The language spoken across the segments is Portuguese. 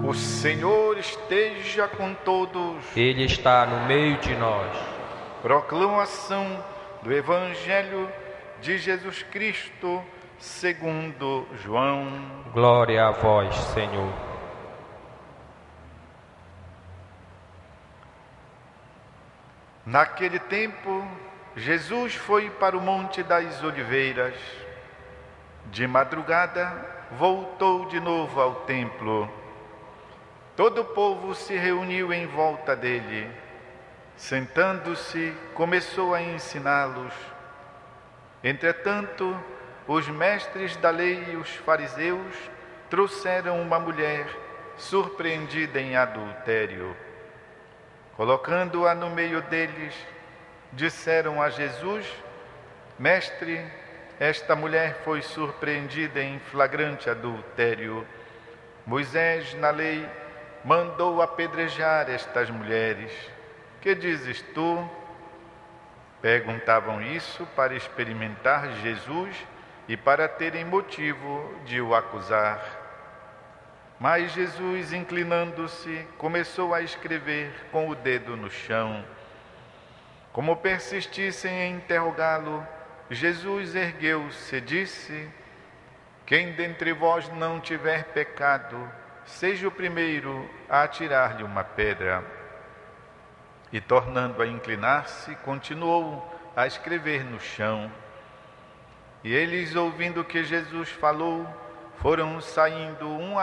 O Senhor esteja com todos. Ele está no meio de nós. Proclamação do Evangelho de Jesus Cristo segundo João. Glória a vós, Senhor. Naquele tempo, Jesus foi para o Monte das Oliveiras. De madrugada, voltou de novo ao templo. Todo o povo se reuniu em volta dele. Sentando-se, começou a ensiná-los. Entretanto, os mestres da lei e os fariseus trouxeram uma mulher surpreendida em adultério. Colocando-a no meio deles, disseram a Jesus: Mestre, esta mulher foi surpreendida em flagrante adultério. Moisés, na lei, mandou apedrejar estas mulheres. Que dizes tu? Perguntavam isso para experimentar Jesus e para terem motivo de o acusar. Mas Jesus, inclinando-se, começou a escrever com o dedo no chão. Como persistissem em interrogá-lo, Jesus ergueu-se e disse: Quem dentre vós não tiver pecado, seja o primeiro a atirar-lhe uma pedra. E tornando a inclinar-se, continuou a escrever no chão. E eles, ouvindo que Jesus falou, foram saindo um,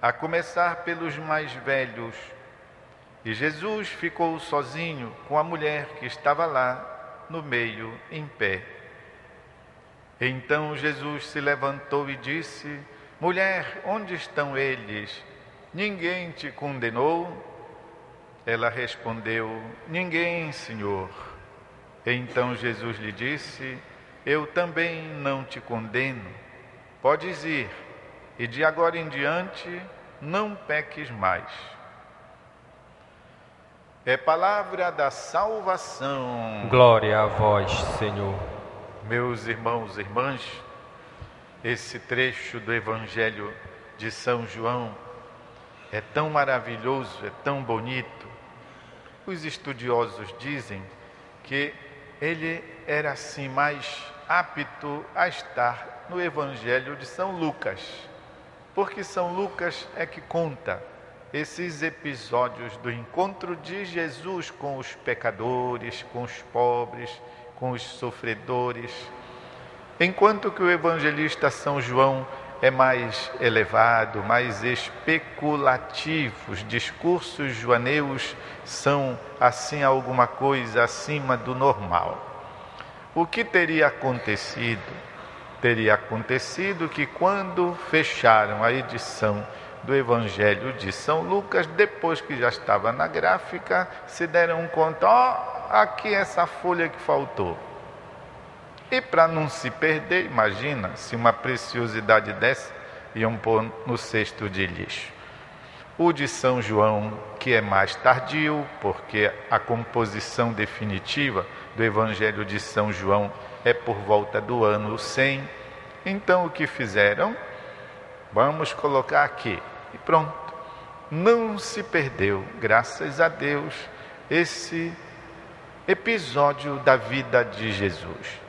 a começar pelos mais velhos. E Jesus ficou sozinho com a mulher que estava lá no meio, em pé. Então Jesus se levantou e disse: Mulher, onde estão eles? Ninguém te condenou? Ela respondeu: Ninguém, Senhor. Então Jesus lhe disse: Eu também não te condeno. Podes ir, e de agora em diante não peques mais. É palavra da salvação. Glória a vós, Senhor. Meus irmãos e irmãs, esse trecho do Evangelho de São João é tão maravilhoso, é tão bonito. Os estudiosos dizem que ele era assim mais apto a estar no Evangelho de São Lucas, porque São Lucas é que conta esses episódios do encontro de Jesus com os pecadores, com os pobres, com os sofredores, enquanto que o evangelista São João é mais elevado, mais especulativo. Os discursos joaneus são assim alguma coisa acima do normal. O que teria acontecido? Teria acontecido que quando fecharam a edição do Evangelho de São Lucas, depois que já estava na gráfica, se deram conta: aqui essa folha que faltou. E para não se perder, imagina se uma preciosidade dessa iam pôr no cesto de lixo. O de São João, que é mais tardio, porque a composição definitiva do Evangelho de São João é por volta do ano 100. Então o que fizeram? Vamos colocar aqui. E pronto. Não se perdeu, graças a Deus, esse episódio da vida de Jesus.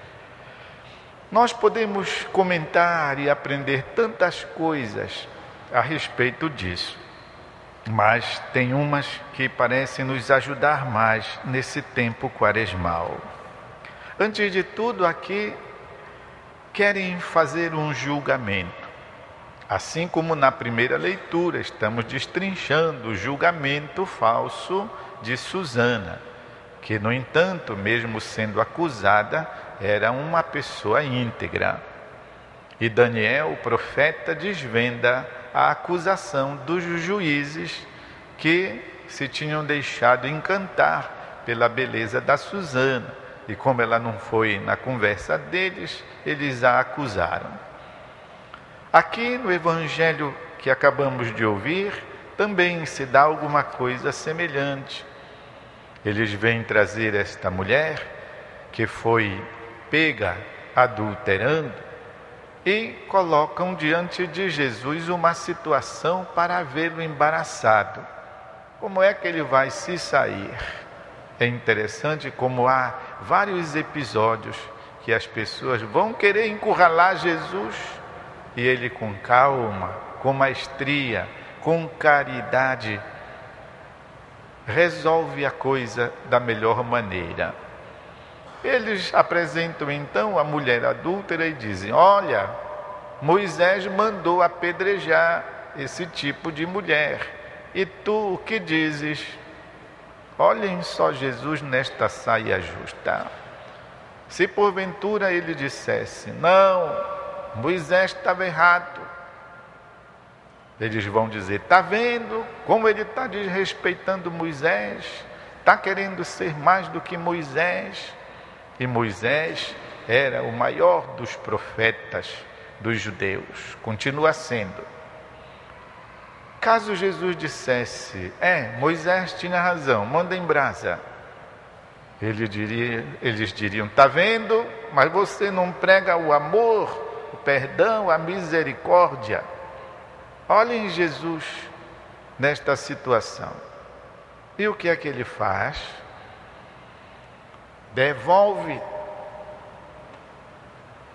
Nós podemos comentar e aprender tantas coisas a respeito disso, mas tem umas que parecem nos ajudar mais nesse tempo quaresmal. Antes de tudo, aqui querem fazer um julgamento. Assim como na primeira leitura estamos destrinchando o julgamento falso de Susana, que, no entanto, mesmo sendo acusada, era uma pessoa íntegra. E Daniel, o profeta, desvenda a acusação dos juízes que se tinham deixado encantar pela beleza da Susana. E como ela não foi na conversa deles, eles a acusaram. Aqui no Evangelho que acabamos de ouvir, também se dá alguma coisa semelhante. Eles vêm trazer esta mulher que foi pega adulterando, e colocam diante de Jesus uma situação para vê-lo embaraçado. Como é que ele vai se sair? É interessante como há vários episódios que as pessoas vão querer encurralar Jesus e ele, com calma, com maestria, com caridade, resolve a coisa da melhor maneira. Eles apresentam então a mulher adúltera e dizem: olha, Moisés mandou apedrejar esse tipo de mulher, e tu o que dizes? Olhem só Jesus nesta saia justa. Se porventura ele dissesse: não, Moisés estava errado, eles vão dizer: está vendo como ele está desrespeitando Moisés, está querendo ser mais do que Moisés. E Moisés era o maior dos profetas dos judeus, continua sendo. Caso Jesus dissesse: Moisés tinha razão, manda em brasa, eles diriam: está vendo, mas você não prega o amor, o perdão, a misericórdia. Olhem Jesus nesta situação. E o que é que ele faz? Devolve.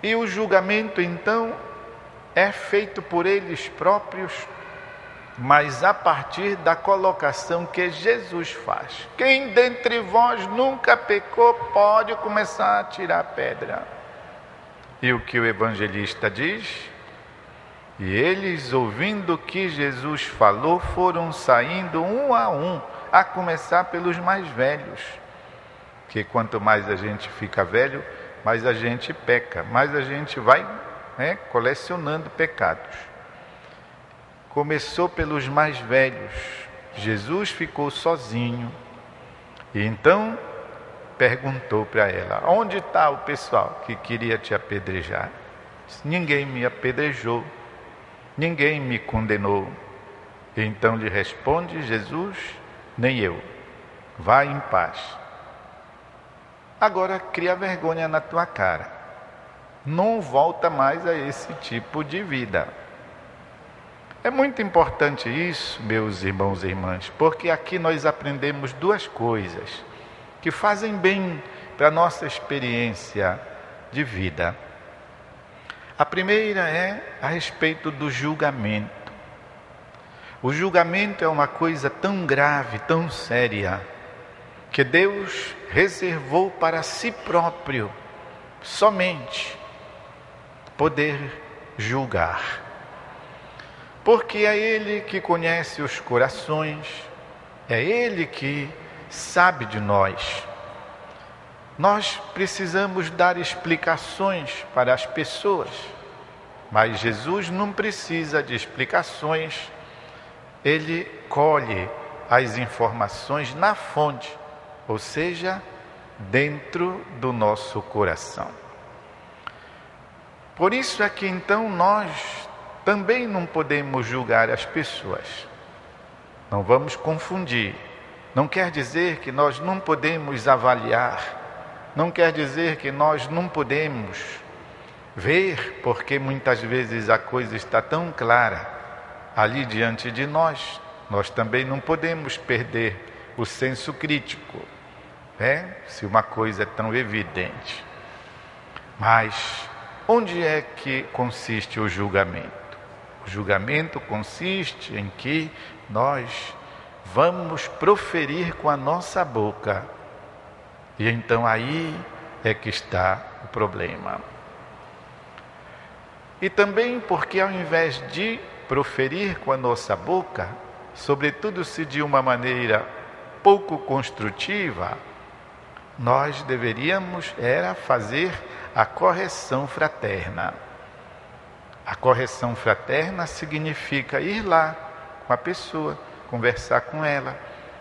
E o julgamento então é feito por eles próprios, mas a partir da colocação que Jesus faz. Quem dentre vós nunca pecou pode começar a tirar pedra. E o que o evangelista diz? E eles, ouvindo o que Jesus falou, foram saindo um, a começar pelos mais velhos. Porque quanto mais a gente fica velho, mais a gente peca, mais a gente vai colecionando pecados. Começou pelos mais velhos. Jesus ficou sozinho. E então perguntou para ela: onde está o pessoal que queria te apedrejar? Ninguém me apedrejou, ninguém me condenou. E então lhe responde Jesus: nem eu. Vá em paz. Agora cria vergonha na tua cara. Não volta mais a esse tipo de vida. É muito importante isso, meus irmãos e irmãs, porque aqui nós aprendemos duas coisas que fazem bem para a nossa experiência de vida. A primeira é a respeito do julgamento. O julgamento é uma coisa tão grave, tão séria, que Deus reservou para si próprio somente poder julgar. Porque é Ele que conhece os corações, é Ele que sabe de nós. Nós precisamos dar explicações para as pessoas, mas Jesus não precisa de explicações. Ele colhe as informações na fonte, ou seja, dentro do nosso coração. Por isso é que então nós também não podemos julgar as pessoas. Não vamos confundir. Não quer dizer que nós não podemos avaliar. Não quer dizer que nós não podemos ver, porque muitas vezes a coisa está tão clara ali diante de nós. Nós também não podemos perder o senso crítico, se uma coisa é tão evidente. Mas onde é que consiste o julgamento? O julgamento consiste em que nós vamos proferir com a nossa boca. E então aí é que está o problema. E também porque ao invés de proferir com a nossa boca, sobretudo se de uma maneira pouco construtiva, nós deveríamos fazer a correção fraterna. A correção fraterna significa ir lá com a pessoa, conversar com ela,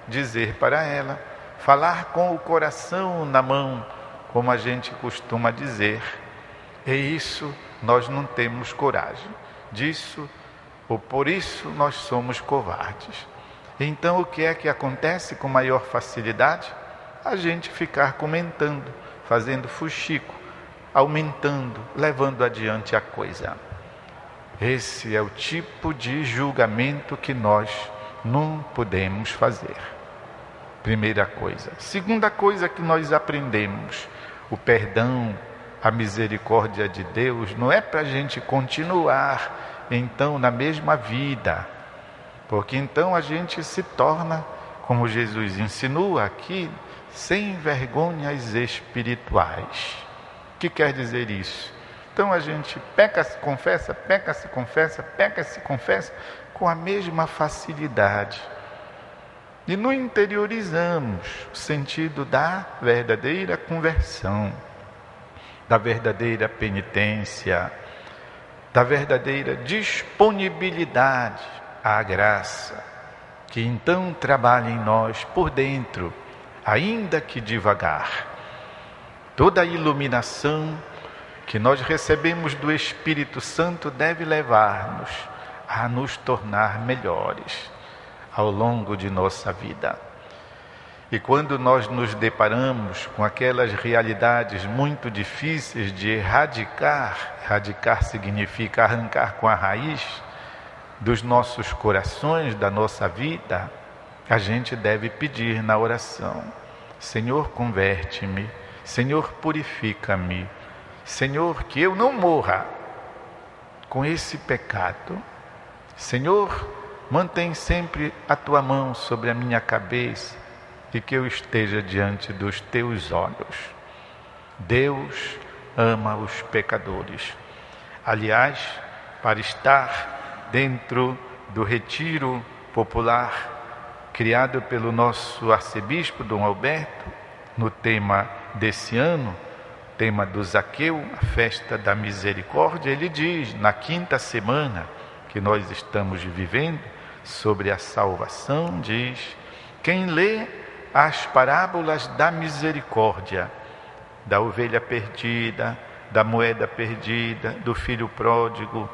dizer para ela, falar com o coração na mão, como a gente costuma dizer. E isso nós não temos coragem. Disso, ou por isso nós somos covardes. Então o que é que acontece com maior facilidade? A gente ficar comentando, fazendo fuxico. aumentando, levando adiante a coisa. Esse é o tipo de julgamento que nós não podemos fazer. Primeira coisa. Segunda coisa que nós aprendemos: o perdão, a misericórdia de Deus não é para a gente continuar então na mesma vida, porque então a gente se torna, como Jesus insinua aqui, sem vergonhas espirituais. O que quer dizer isso? Então a gente peca, se confessa, peca, se confessa, peca, se confessa, com a mesma facilidade. E não interiorizamos o sentido da verdadeira conversão, da verdadeira penitência, da verdadeira disponibilidade à graça, que então trabalha em nós por dentro, ainda que devagar. Toda a iluminação que nós recebemos do Espírito Santo deve levar-nos a nos tornar melhores ao longo de nossa vida. E quando nós nos deparamos com aquelas realidades muito difíceis de erradicar significa arrancar com a raiz dos nossos corações, da nossa vida, a gente deve pedir na oração: Senhor, converte-me, Senhor, purifica-me, Senhor, que eu não morra com esse pecado. Senhor, mantém sempre a tua mão sobre a minha cabeça e que eu esteja diante dos teus olhos. Deus ama os pecadores. Aliás, para estar dentro do retiro popular criado pelo nosso arcebispo Dom Alberto, no tema desse ano, tema do Zaqueu, a festa da misericórdia, ele diz, na 5ª semana que nós estamos vivendo, sobre a salvação, diz: quem lê as parábolas da misericórdia, da ovelha perdida, da moeda perdida, do filho pródigo,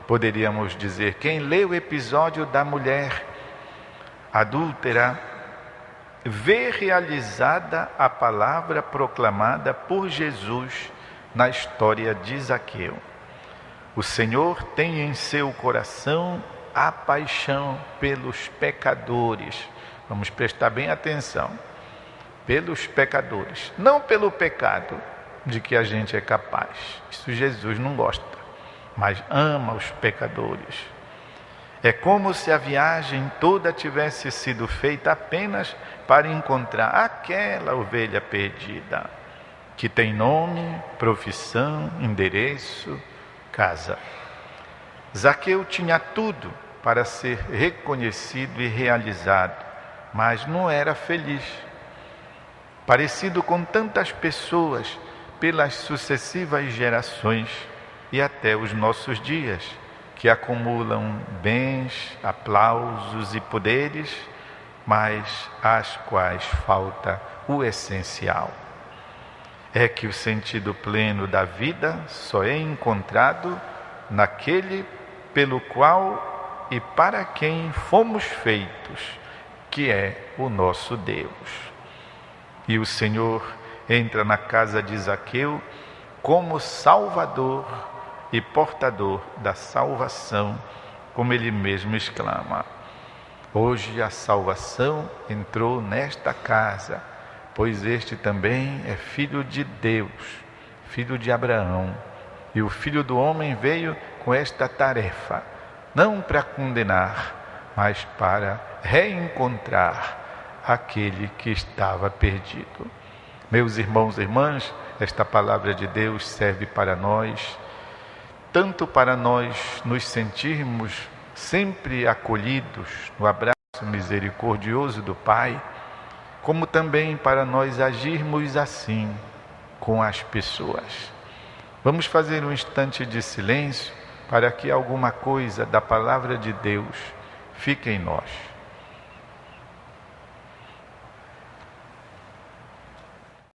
poderíamos dizer, quem lê o episódio da mulher adúltera, vê realizada a palavra proclamada por Jesus na história de Zaqueu. O Senhor tem em seu coração a paixão pelos pecadores. Vamos prestar bem atenção. Pelos pecadores, não pelo pecado de que a gente é capaz. Isso Jesus não gosta, mas ama os pecadores. É como se a viagem toda tivesse sido feita apenas para encontrar aquela ovelha perdida, que tem nome, profissão, endereço, casa. Zaqueu tinha tudo para ser reconhecido e realizado, mas não era feliz. Parecido com tantas pessoas pelas sucessivas gerações e até os nossos dias, que acumulam bens, aplausos e poderes, mas às quais falta o essencial. É que o sentido pleno da vida só é encontrado naquele pelo qual e para quem fomos feitos, que é o nosso Deus. E o Senhor entra na casa de Zaqueu como Salvador e portador da salvação, como ele mesmo exclama: hoje a salvação entrou nesta casa, pois este também é filho de Deus, filho de Abraão. E o Filho do Homem veio com esta tarefa, não para condenar, mas para reencontrar aquele que estava perdido. Meus irmãos e irmãs, esta palavra de Deus serve para nós, tanto para nós nos sentirmos sempre acolhidos no abraço misericordioso do Pai, como também para nós agirmos assim com as pessoas. Vamos fazer um instante de silêncio para que alguma coisa da palavra de Deus fique em nós.